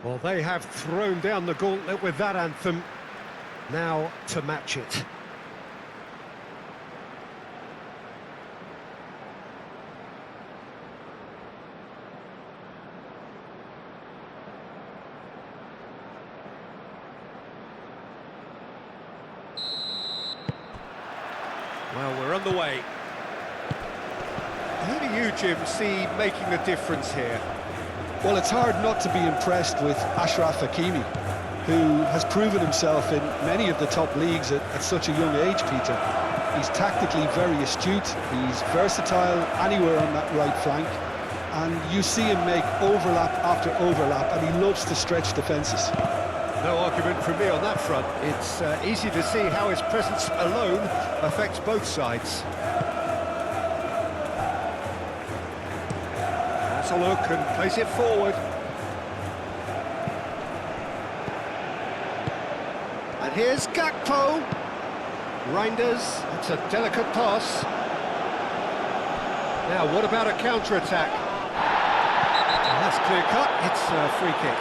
Well, they have thrown down the gauntlet with that anthem. Now to match it. Well, we're on the way. Who do you, Jim, see making the difference here? Well, it's hard not to be impressed with Achraf Hakimi, who has proven himself in many of the top leagues at such a young age, Peter. He's tactically very astute, he's versatile anywhere on that right flank, and you see him make overlap after overlap, and he loves to stretch defences. No argument from me on that front. It's easy to see how his presence alone affects both sides. Has a look and plays it forward. And here's Gakpo. Reinders, it's a delicate pass. Now, what about a counter-attack? That's clear-cut, it's a free kick.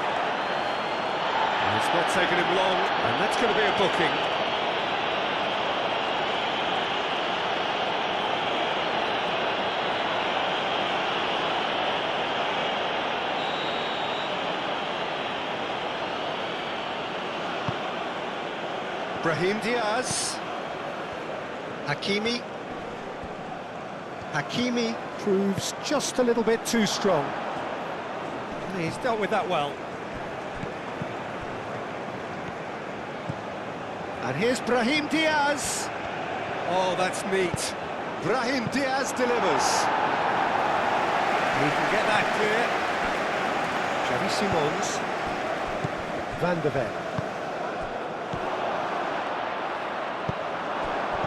It's not taken him long, and that's going to be a booking. Brahim Diaz. Hakimi. Hakimi proves just a little bit too strong. He's dealt with that well. And here's Brahim Diaz. Oh, that's neat. Brahim Diaz delivers. He can get that clear. Xavi Simons. Van der Ven.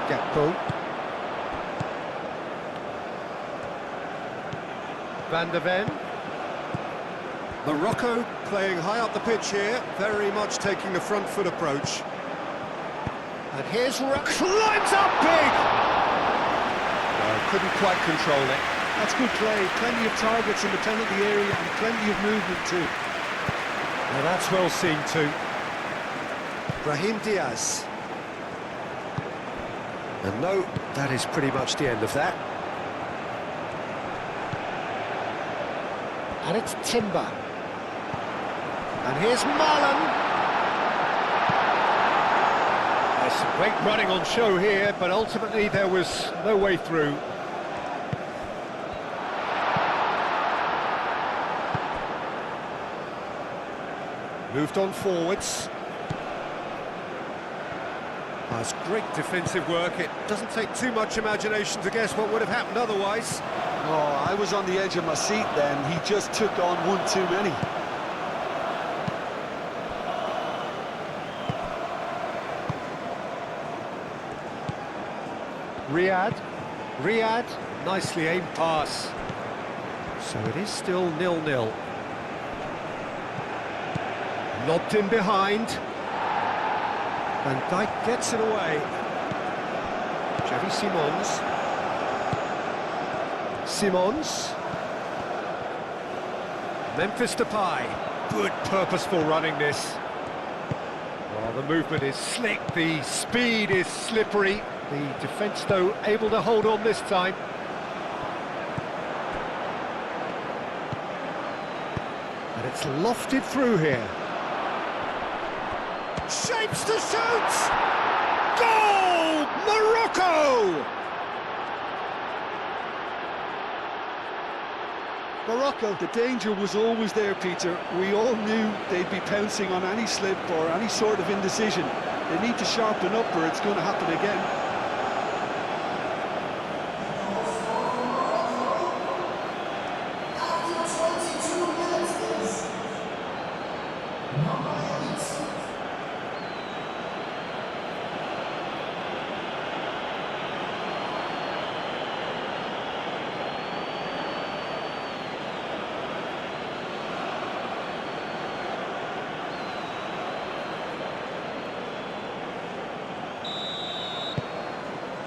Gakpo. Van der Ven. Morocco playing high up the pitch here, very much taking the front foot approach. And here's climbs up big! Couldn't quite control it. That's good play, plenty of targets in the penalty area and plenty of movement too. Now that's well seen too. Brahim Diaz. And no, that is pretty much the end of that. And it's Timber. And here's Marlon. There's some great running on show here, but ultimately there was no way through. Moved on forwards. That's great defensive work. It doesn't take too much imagination to guess what would have happened otherwise. Oh, I was on the edge of my seat then. He just took on one too many. Riyad, nicely aimed pass. So it is still 0-0. Lobbed in behind. Van Dijk gets it away. Xavi Simons. Memphis Depay. Good purposeful running this. Well, the movement is slick, the speed is slippery. The defence, though, able to hold on this time. And it's lofted through here. Shapes to shoot! Goal! Morocco! Morocco, the danger was always there, Peter. We all knew they'd be pouncing on any slip or any sort of indecision. They need to sharpen up or it's going to happen again.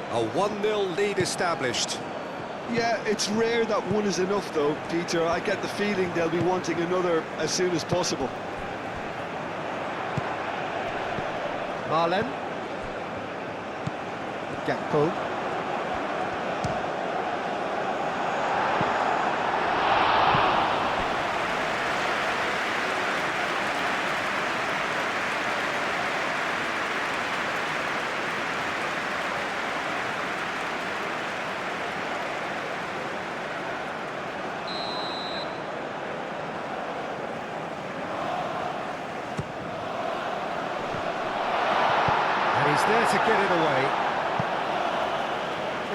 A 1-0 lead established. Yeah, it's rare that one is enough though, Peter. I get the feeling they'll be wanting another as soon as possible. Marlen. Gakpo. He's there to get it away.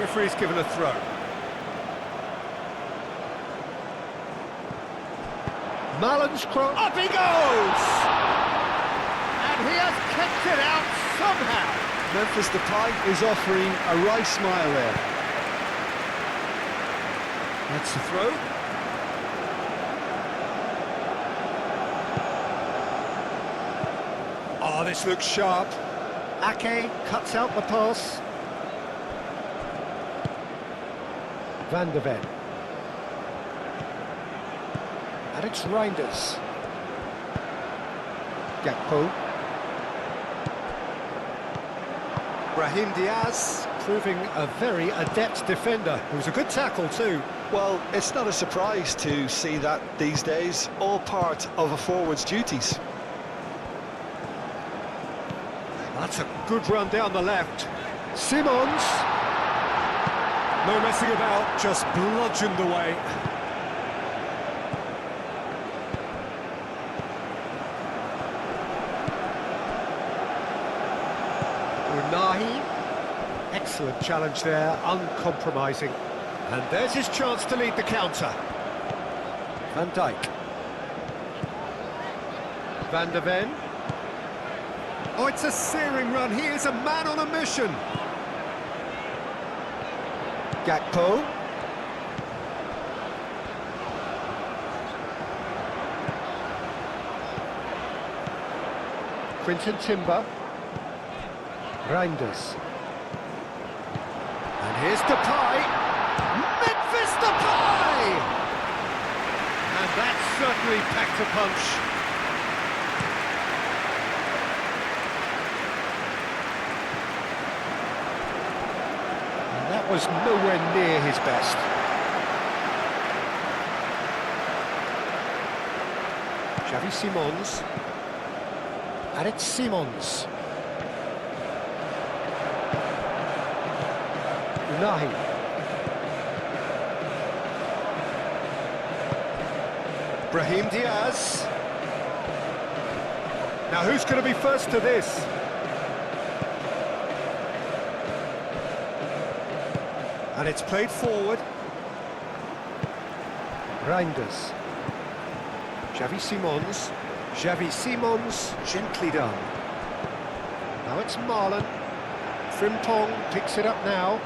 Referee's given a throw. Marlen's cross. Up he goes! And he has kept it out somehow. Memphis Depay is offering a wry smile there. That's the throw. Oh, this looks sharp. Ake cuts out the pass. Van de Ven. And it's Reinders. Gakpo. Brahim Diaz, proving a very adept defender. It was a good tackle too. Well, it's not a surprise to see that these days, all part of a forward's duties. That's a good run down the left. Simons. No messing about, just bludgeoned away. Unahi. Excellent challenge there, uncompromising. And there's his chance to lead the counter. Van Dijk. Van de Ven. Oh, it's a searing run. He is a man on a mission. Gakpo. Quinton Timber. Reinders. And here's Depay. Memphis Depay! And that certainly packed a punch. That was nowhere near his best. Xavi Simons. And it's Simons. Unahi. Brahim Diaz. Now who's going to be first to this? And it's played forward. Reinders. Xavi Simons. Xavi Simons, gently done. Now it's Marlen. Frimpong picks it up now.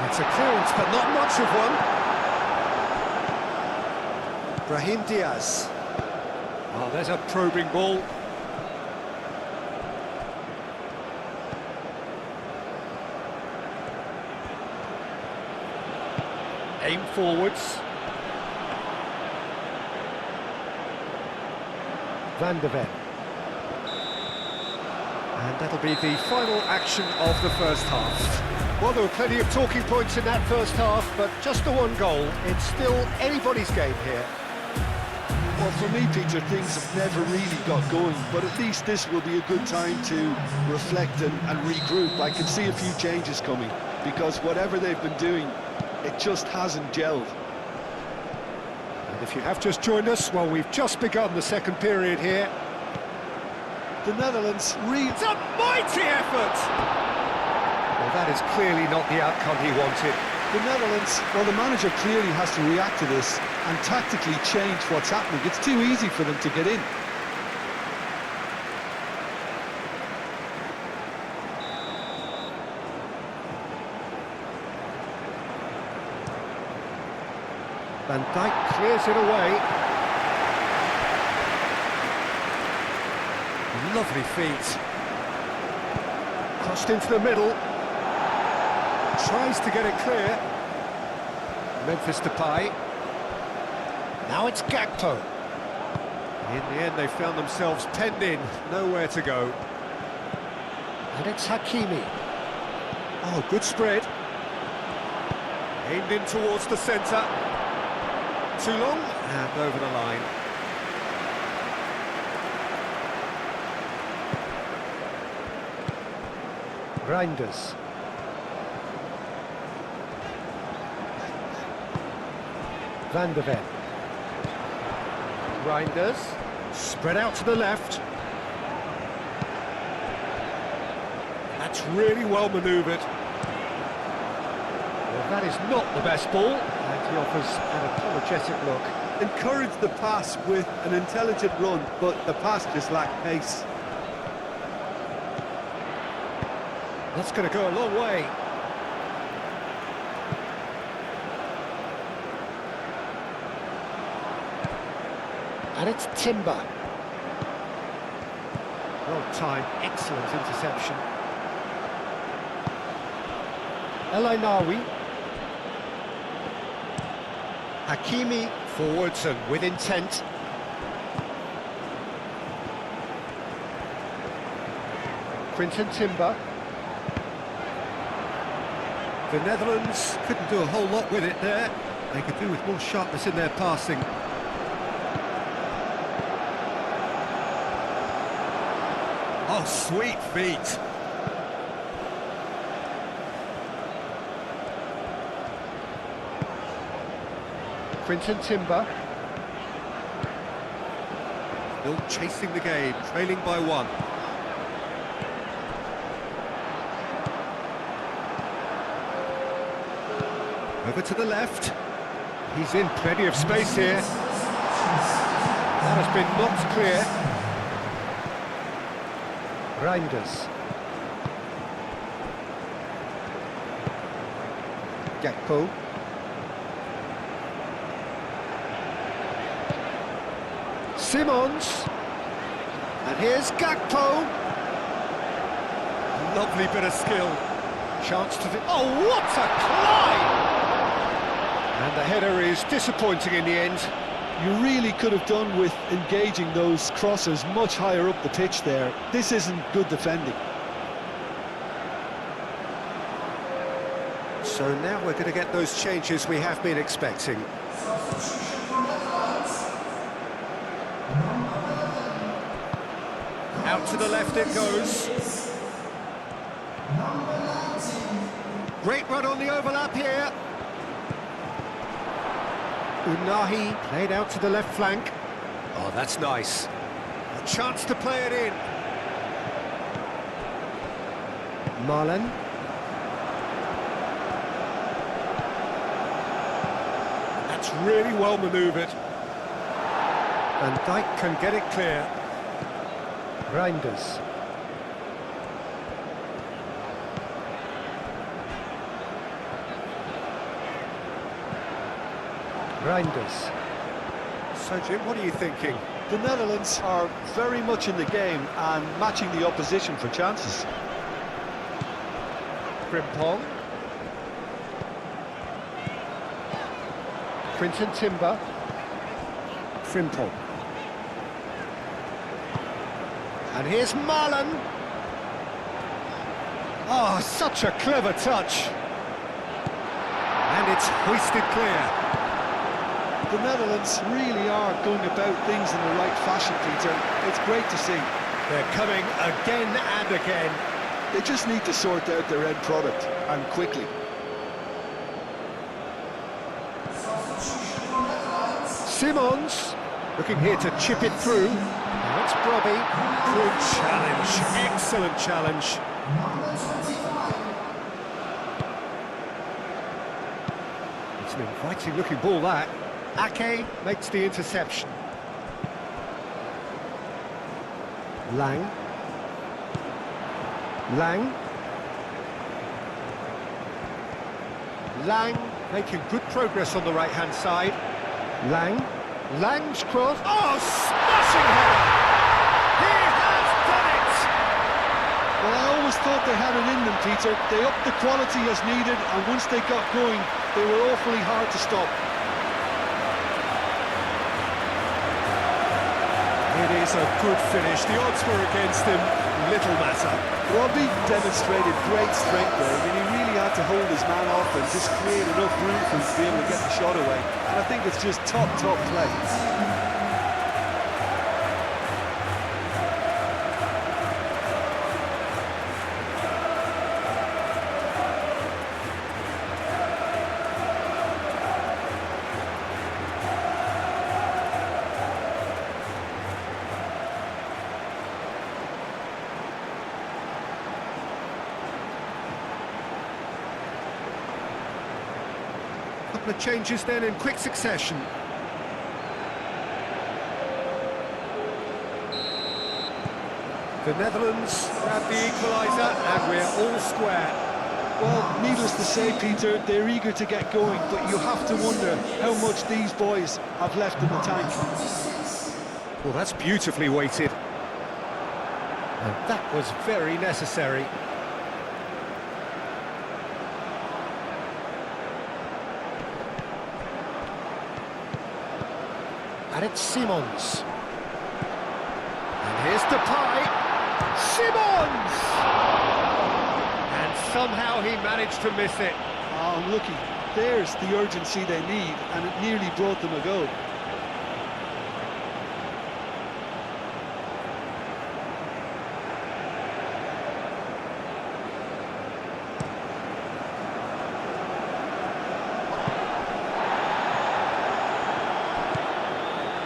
It's a clearance, but not much of one. Brahim Diaz. Oh, there's a probing ball. Aim forwards. Van de Ven. And that'll be the final action of the first half. Well, there were plenty of talking points in that first half, but just the one goal. It's still anybody's game here. Well, for me, Peter, things have never really got going, but at least this will be a good time to reflect and regroup. I can see a few changes coming, because whatever they've been doing, it just hasn't gelled. And if you have just joined us, well, we've just begun the second period here. The Netherlands It's a mighty effort! Well, that is clearly not the outcome he wanted. The Netherlands, well, the manager clearly has to react to this and tactically change what's happening. It's too easy for them to get in. Van Dijk clears it away. Lovely feet. Crossed into the middle. Tries to get it clear. Memphis Depay. Now it's Gakpo. In the end, they found themselves penned in, nowhere to go. And it's Hakimi. Oh, good spread. Aimed in towards the centre. Too long, and over the line. Reinders. Van der Ven. Reinders. Spread out to the left. That's really well manoeuvred. Well, that is not the best ball, and he offers an apologetic look. Encouraged the pass with an intelligent run, but the pass just lacked pace. That's going to go a long way. And it's Timber. Well timed, excellent interception. El Ainawi. Hakimi forwards and with intent. Quinton Timber. The Netherlands couldn't do a whole lot with it there. They could do with more sharpness in their passing. Oh, sweet feet. Quinton Timber. Still chasing the game, trailing by one. Over to the left. He's in plenty of space here. That has been knocked clear. Reinders. Gakpo. Simons. And here's Gakpo. Lovely bit of skill. Chance to... Oh, what a climb! And the header is disappointing in the end. You really could have done with engaging those crosses much higher up the pitch there. This isn't good defending. So now we're going to get those changes we have been expecting. Out to the left it goes. Great run on the overlap here. Unahi played out to the left flank. Oh, that's nice. A chance to play it in. Marlen. That's really well manoeuvred. Van Dijk can get it clear. Reinders. Reinders. So, Jim, what are you thinking? The Netherlands are very much in the game and matching the opposition for chances. Frimpong. Quinton Timber. Frimpong. And here's Marlen. Oh, such a clever touch. And it's hoisted clear. The Netherlands really are going about things in the right fashion, Peter. It's great to see. They're coming again and again. They just need to sort out their end product, and quickly. Simons looking here to chip it through. Now it's Brobby. Good challenge, excellent challenge. It's an inviting looking ball, that. Ake makes the interception. Lang. Lang making good progress on the right-hand side. Lang's cross. Oh, smashing header! He has done it! Well, I always thought they had it in them, Peter. They upped the quality as needed, and once they got going, they were awfully hard to stop. It is a good finish. The odds were against him. Little matter. Robbie demonstrated great strength there. I mean, he really had to hold his man off and just create enough room for him to be able to get the shot away. And I think it's just top play. Couple of changes then in quick succession. The Netherlands grab the equalizer and we're all square. Well, needless to say, Peter, they're eager to get going, but you have to wonder how much these boys have left in the tank. Well, that's beautifully weighted. And that was very necessary. And it's Simons. And here's Depay. Simons! And somehow he managed to miss it. Oh, unlucky. There's the urgency they need, and it nearly brought them a goal.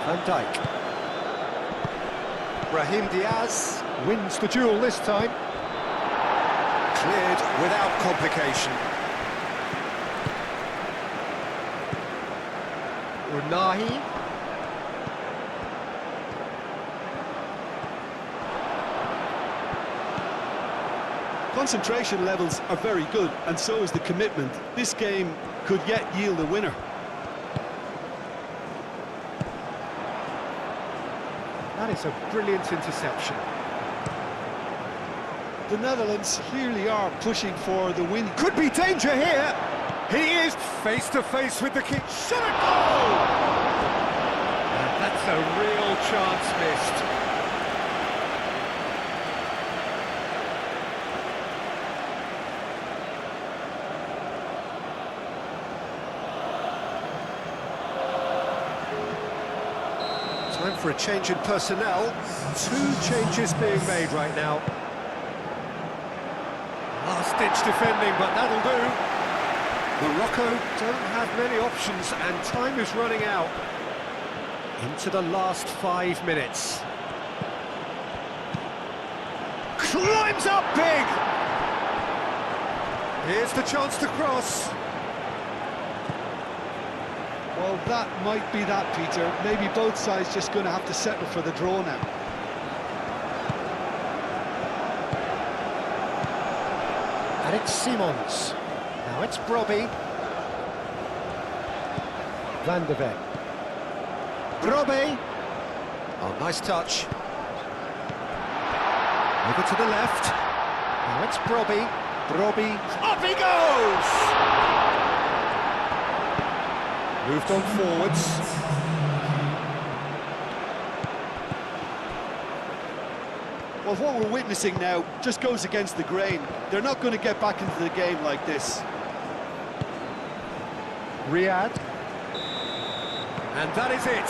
Van Dijk. Brahim Diaz wins the duel this time. Cleared without complication. Unahi. Concentration levels are very good, and so is the commitment. This game could yet yield a winner. That is a brilliant interception. The Netherlands clearly are pushing for the win. Could be danger here. He is face to face with the kick. Shot a goal! And that's a real chance missed. Time for a change in personnel. Two changes being made right now. Last-ditch defending, but that'll do. Morocco don't have many options, and time is running out. Into the last 5 minutes. Climbs up big! Here's the chance to cross. Well, that might be that, Peter. Maybe both sides just going to have to settle for the draw now. And it's Simons. Now it's Brobbey. Van de Ven. Brobbey. Oh, nice touch. Over to the left. Now it's Brobbey. Brobbey. Up he goes! Moved on forwards. Well, what we're witnessing now just goes against the grain. They're not going to get back into the game like this. Riyad. And that is it.